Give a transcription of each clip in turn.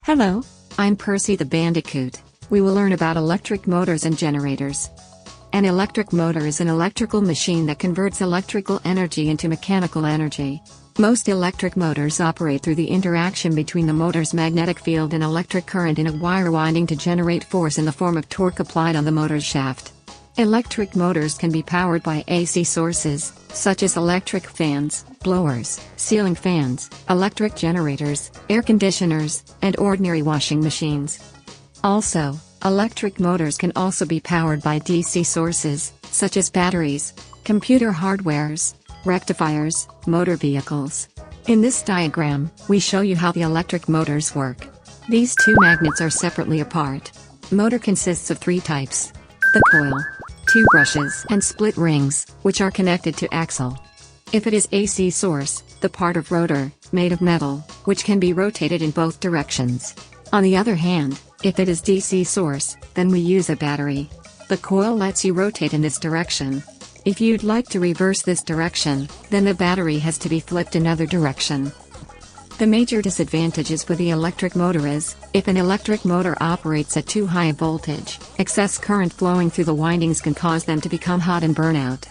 Hello, I'm Percy the Bandicoot. We will learn about electric motors and generators. An electric motor is an electrical machine that converts electrical energy into mechanical energy. Most electric motors operate through the interaction between the motor's magnetic field and electric current in a wire winding to generate force in the form of torque applied on the motor's shaft. Electric motors can be powered by AC sources, such as electric fans, blowers, ceiling fans, electric generators, air conditioners, and ordinary washing machines. Also, electric motors can also be powered by DC sources, such as batteries, computer hardwares, rectifiers, motor vehicles. In this diagram, we show you how the electric motors work. These two magnets are separately apart. Motor consists of three types: the coil, two brushes, and split rings, which are connected to axle. If it is AC source, the part of rotor, made of metal, which can be rotated in both directions. On the other hand, if it is DC source, then we use a battery. The coil lets you rotate in this direction. If you'd like to reverse this direction, then the battery has to be flipped another direction. The major disadvantages with the electric motor is, if an electric motor operates at too high a voltage, excess current flowing through the windings can cause them to become hot and burn out.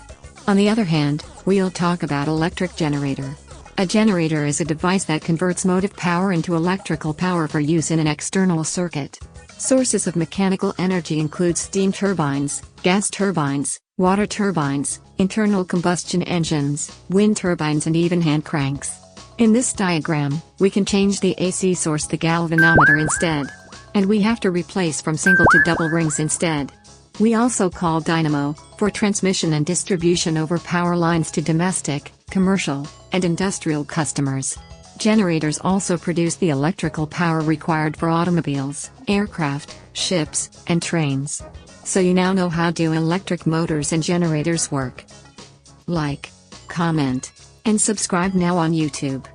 On the other hand, we'll talk about electric generator. A generator is a device that converts motive power into electrical power for use in an external circuit. Sources of mechanical energy include steam turbines, gas turbines, water turbines, internal combustion engines, wind turbines, and even hand cranks. In this diagram, we can change the AC source to galvanometer instead. And we have to replace from single to double rings instead. We also call dynamo, for transmission and distribution over power lines to domestic, commercial, and industrial customers. Generators also produce the electrical power required for automobiles, aircraft, ships, and trains. So you now know how do electric motors and generators work. Like, comment, and subscribe now on YouTube.